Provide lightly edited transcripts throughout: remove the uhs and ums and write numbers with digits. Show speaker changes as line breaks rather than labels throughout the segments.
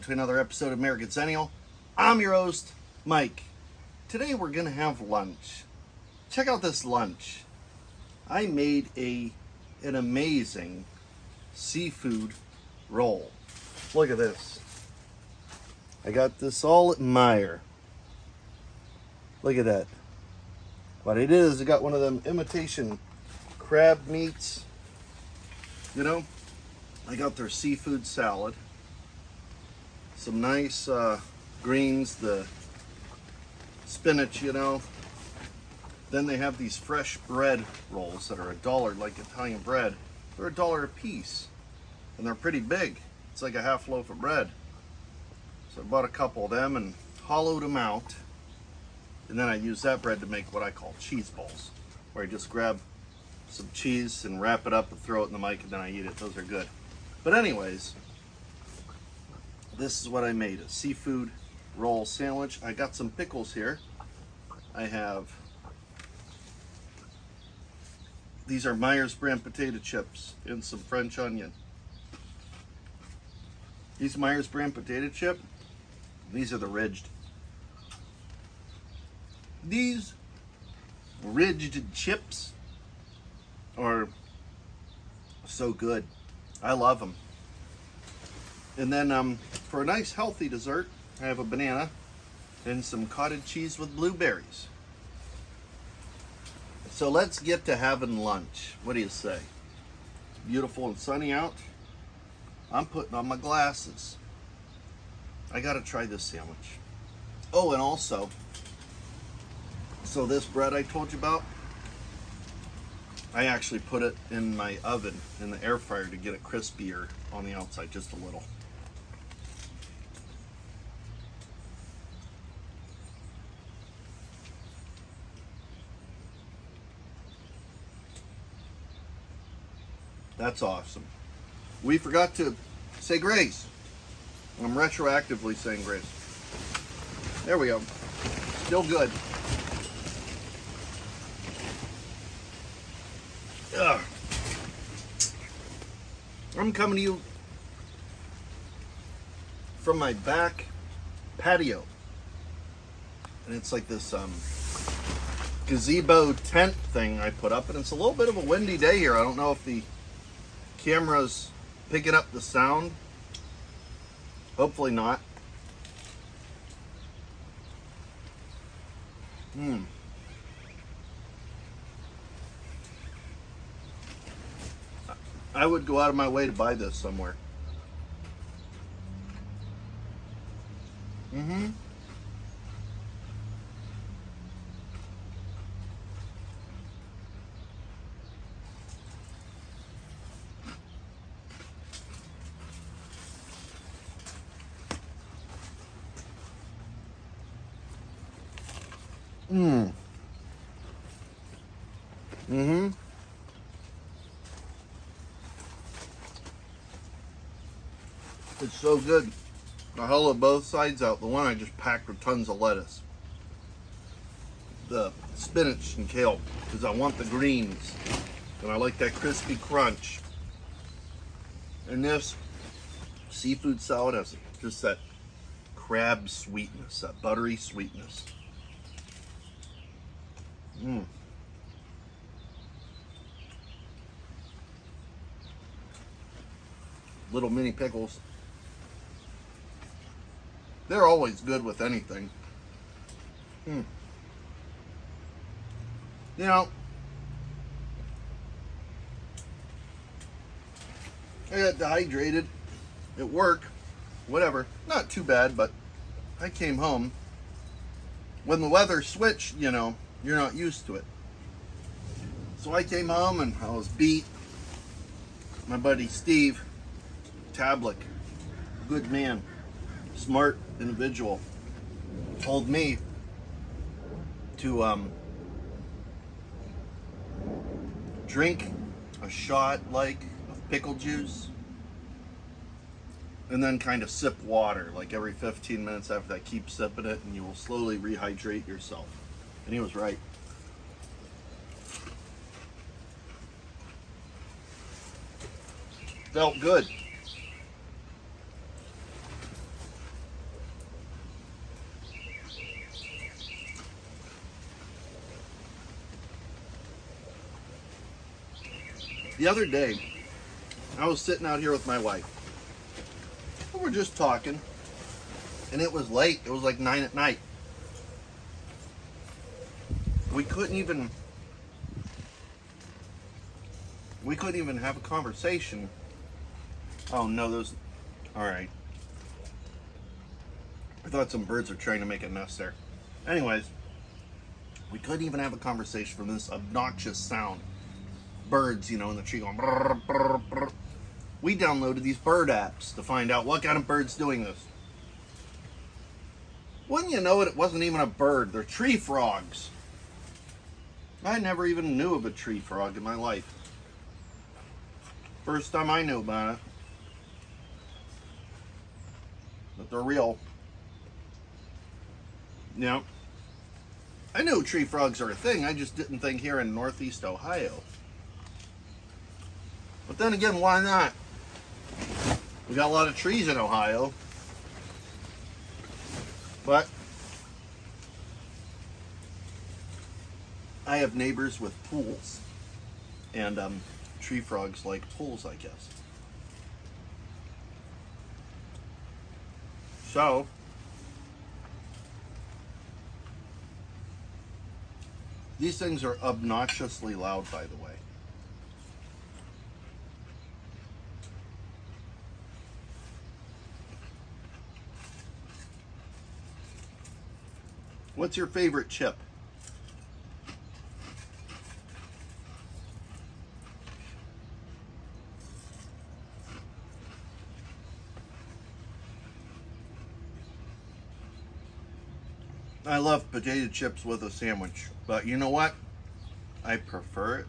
to another episode of American Centennial. I'm your host, Mike. Today we're going to have lunch. Check out this lunch. I made an amazing seafood roll. Look at this. I got this all at Meijer. Look at that. What I did is I got one of them imitation crab meats. You know, I got their seafood salad. Some nice greens, the spinach, you know. Then they have these fresh bread rolls that are $1, like Italian bread. They're $1 a piece, and they're pretty big. It's like a half loaf of bread. So I bought a couple of them and hollowed them out. And then I use that bread to make what I call cheese balls, where I just grab some cheese and wrap it up and throw it in the mic, and then I eat it. Those are good. But anyways, this is what I made, a seafood roll sandwich. I got some pickles here. I have, these are Meijer's brand potato chips and some French onion. These Meijer's brand potato chip, these are the ridged. These ridged chips are so good. I love them. And then for a nice healthy dessert, I have a banana and some cottage cheese with blueberries. So let's get to having lunch. What do you say? It's beautiful and sunny out. I'm putting on my glasses. I gotta try this sandwich. Oh, and also, so this bread I told you about, I actually put it in my oven, in the air fryer, to get it crispier on the outside, just a little. That's awesome. We forgot to say grace. I'm retroactively saying grace. There we go. Still good. Ugh. I'm coming to you from my back patio. And it's like this gazebo tent thing I put up, and it's a little bit of a windy day here. I don't know if the camera's picking up the sound. Hopefully not. I would go out of my way to buy this somewhere. It's so good. I hollowed both sides out. The one I just packed with tons of lettuce. The spinach and kale, because I want the greens. And I like that crispy crunch. And this seafood salad has just that crab sweetness, that buttery sweetness. Little mini pickles. They're always good with anything. You know, I got dehydrated at work, whatever. Not too bad, but I came home. When the weather switched, you know, you're not used to it. So I came home and I was beat. My buddy Steve Tablick, good man, smart individual, told me to drink a shot like of pickle juice and then kind of sip water like every 15 minutes after that. Keep sipping it and you will slowly rehydrate yourself. And he was right. Felt good. The other day, I was sitting out here with my wife. We were just talking, and it was late. It was like 9 at night. We couldn't even have a conversation. Oh no, those. All right. I thought some birds were trying to make a nest there. Anyways, we couldn't even have a conversation from this obnoxious sound. Birds, in the tree going brr, brr, brr. We downloaded these bird apps to find out what kind of bird's doing this. Wouldn't you know it, it wasn't even a bird. They're tree frogs. I never even knew of a tree frog in my life. First time I knew about it. But they're real. I knew tree frogs are a thing. I just didn't think here in Northeast Ohio. But then again, why not? We got a lot of trees in Ohio. But I have neighbors with pools. And tree frogs like pools, I guess. So, these things are obnoxiously loud, by the way. What's your favorite chip? I love potato chips with a sandwich, but you know what? I prefer it.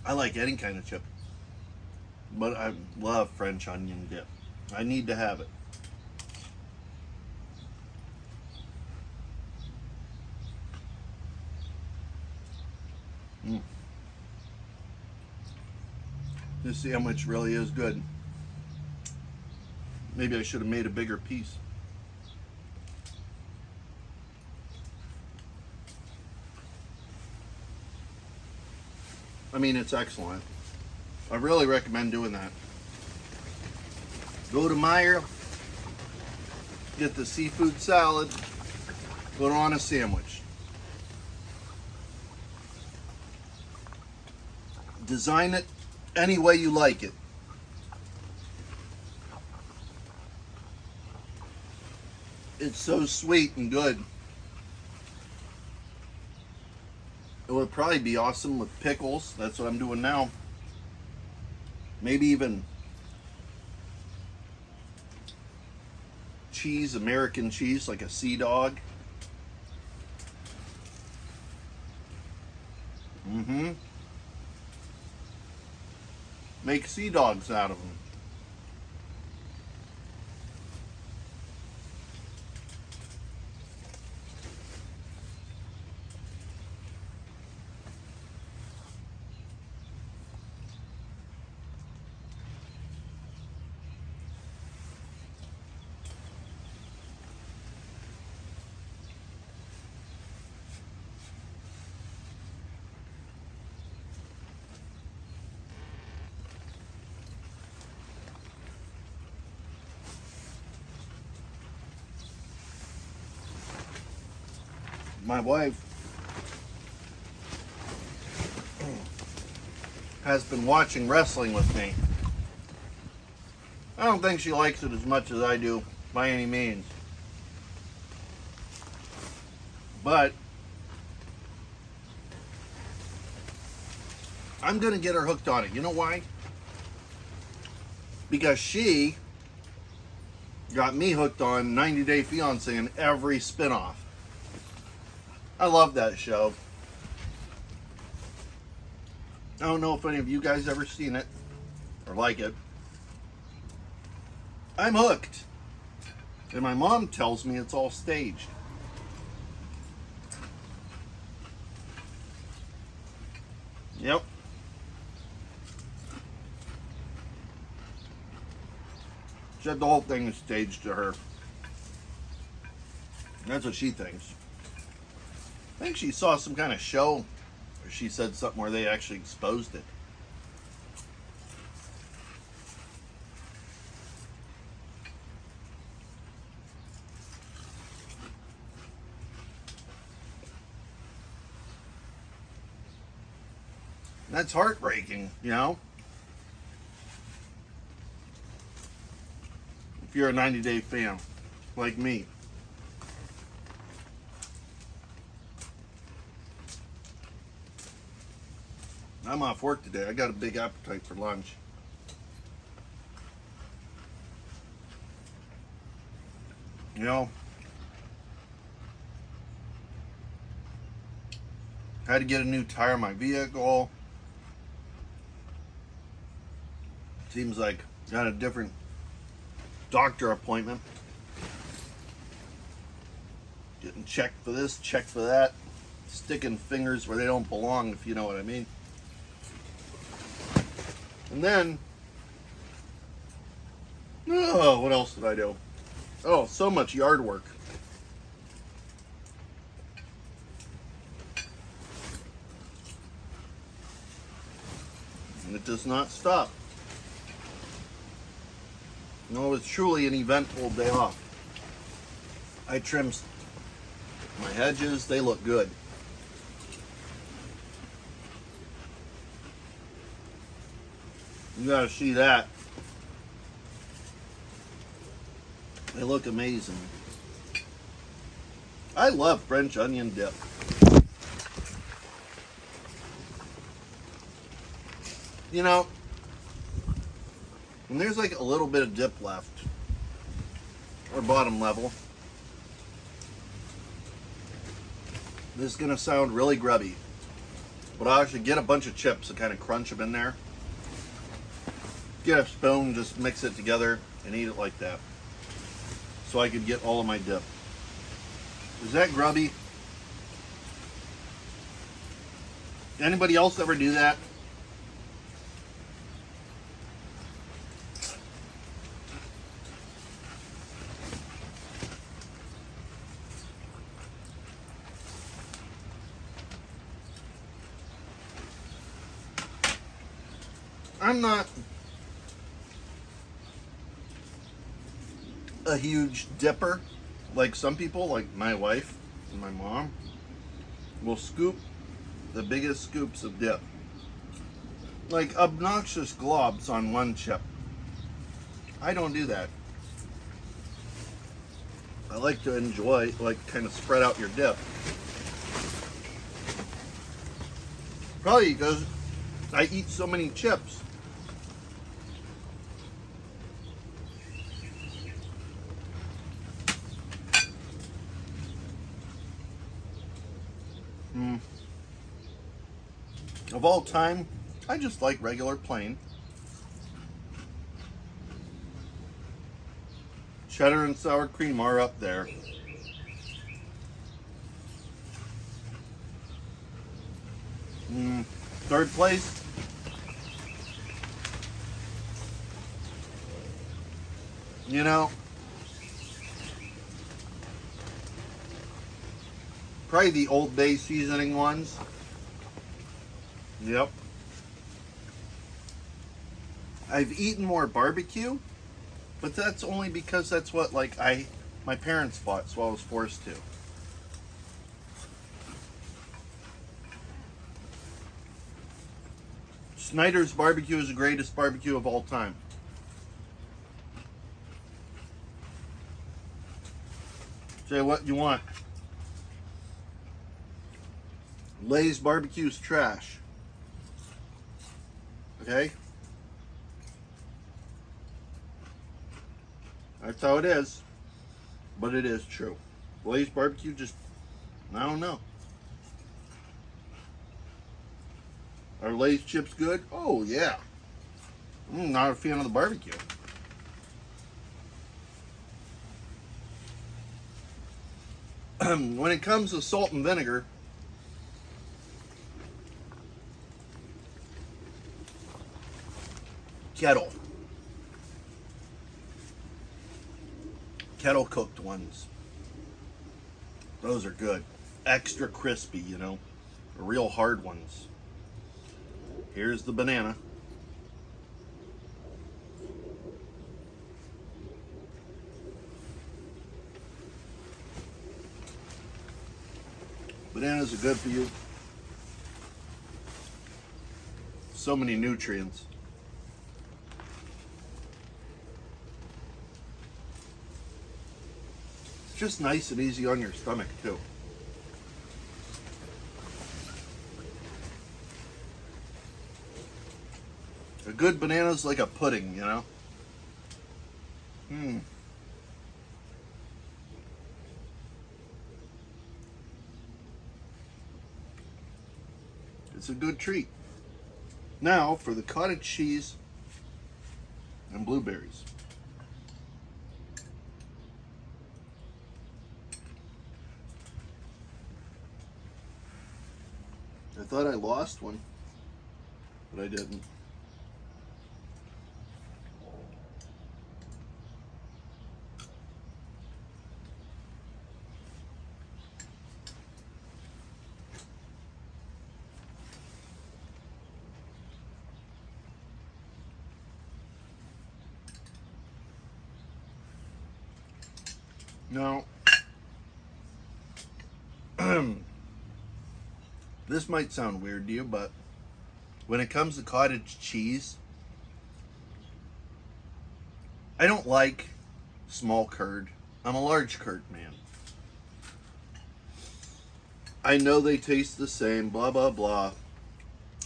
I like any kind of chip, but I love French onion dip. I need to have it. This sandwich really is good. Maybe I should have made a bigger piece. I mean, it's excellent. I really recommend doing that. Go to Meijer, get the seafood salad, put on a sandwich. Design it any way you like it. It's so sweet and good. It would probably be awesome with pickles. That's what I'm doing now. Maybe even cheese, American cheese, like a Sea Dog. Make Sea Dogs out of them. My wife has been watching wrestling with me. I don't think she likes it as much as I do, by any means. But I'm going to get her hooked on it. You know why? Because she got me hooked on 90 Day Fiancé and every spinoff. I love that show. I don't know if any of you guys ever seen it or like it. I'm hooked. And my mom tells me it's all staged. Yep. She said the whole thing is staged to her. That's what she thinks. I think she saw some kind of show She said something where they actually exposed it. That's heartbreaking, you know? If you're a 90-day fan, like me. I'm off work today. I got a big appetite for lunch. You know, I had to get a new tire on my vehicle. Seems like got a different doctor appointment. Getting checked for this, checked for that. Sticking fingers where they don't belong, if you know what I mean. And then, oh, what else did I do? Oh, so much yard work. And it does not stop. No, it's truly an eventful day off. I trimmed my hedges, they look good. You gotta see that. They look amazing. I love French onion dip. You know, when there's like a little bit of dip left, or bottom level, this is gonna sound really grubby, but I'll actually get a bunch of chips and kind of crunch them in there. Get a spoon, just mix it together and eat it like that. So I could get all of my dip. Is that grubby? Anybody else ever do that? I'm not a huge dipper like some people, like my wife and my mom will scoop the biggest scoops of dip, like obnoxious globs on one chip. I don't do that. I like to enjoy, like, kind of spread out your dip. Probably because I eat so many chips. Of all time, I just like regular plain. Cheddar and sour cream are up there. Third place, you know, probably the Old Bay seasoning ones. Yep. I've eaten more barbecue, but that's only because that's what, like, my parents bought, so I was forced to. Snyder's barbecue is the greatest barbecue of all time. Say what you want. Lay's barbecue's trash. Okay? That's how it is. But it is true. Lay's barbecue just, I don't know. Are Lay's chips good? Oh, yeah. I'm not a fan of the barbecue. When it comes to salt and vinegar, Kettle cooked ones. Those are good. Extra crispy, you know. the real hard ones. Here's the banana. Bananas are good for you. So many nutrients. It's just nice and easy on your stomach too. A good banana's like a pudding, you know? It's a good treat. Now for the cottage cheese and blueberries. I thought I lost one, but I didn't. Now, this might sound weird to you, but when it comes to cottage cheese, I don't like small curd. I'm a large curd man. I know they taste the same, blah, blah, blah.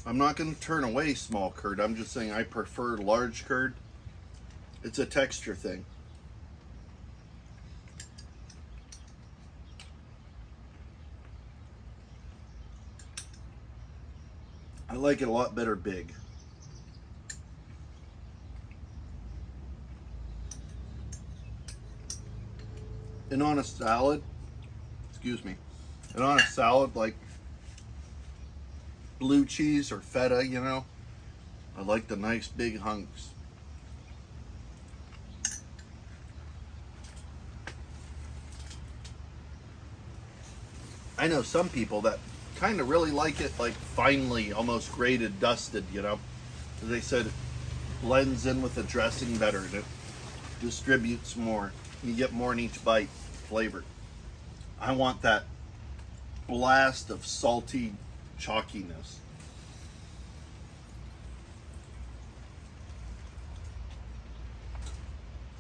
I'm not going to turn away small curd. I'm just saying I prefer large curd. It's a texture thing. I like it a lot better big. And on a salad, and on a salad like blue cheese or feta, you know, I like the nice big hunks. I know some people that kind of really like it like finely, almost grated, dusted, you know. As they said, it blends in with the dressing better and it distributes more. You get more in each bite flavor. I want that blast of salty chalkiness.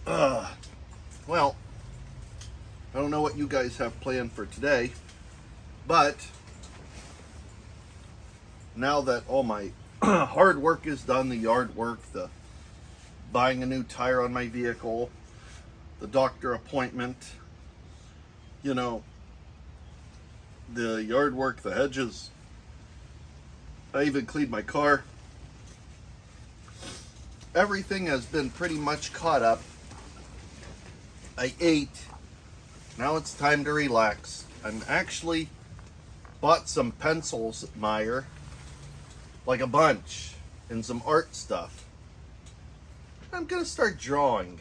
Well, I don't know what you guys have planned for today, but now that all my hard work is done, the yard work, the buying a new tire on my vehicle, the doctor appointment, you know, the yard work, the hedges, I even cleaned my car. Everything has been pretty much caught up. I ate. Now it's time to relax. I'm actually bought some pencils at Meijer, like a bunch, and some art stuff. I'm gonna start drawing.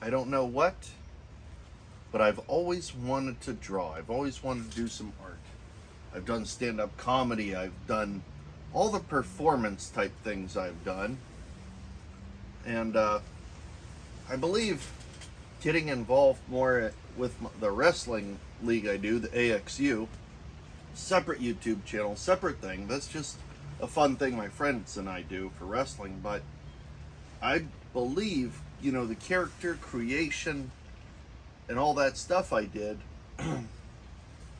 I don't know what, but I've always wanted to draw. I've always wanted to do some art. I've done stand-up comedy. I've done all the performance type things I've done. And I believe getting involved more with the wrestling league I do, the AXU, separate YouTube channel, separate thing. That's just a fun thing my friends and I do for wrestling. But I believe, you know, the character creation and all that stuff I did,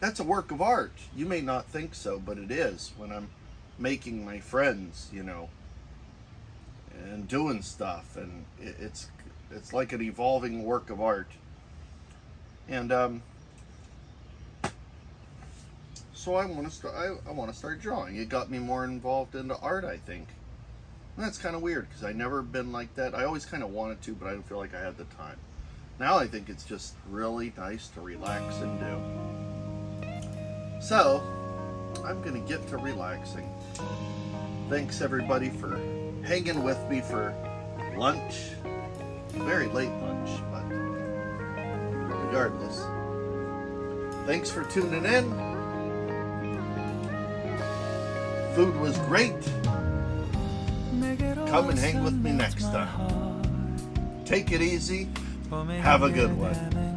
that's a work of art. You may not think so, but it is. When I'm making my friends, you know, and doing stuff, and it's like an evolving work of art. And so I want to start drawing. It got me more involved into art, I think. And that's kind of weird because I never been like that. I always kind of wanted to, but I didn't feel like I had the time. Now I think it's just really nice to relax and do. So I'm gonna get to relaxing. Thanks everybody for hanging with me for lunch. Very late lunch, but regardless. Thanks for tuning in. food was great. Come and hang with me next time. Take it easy. Have a good one.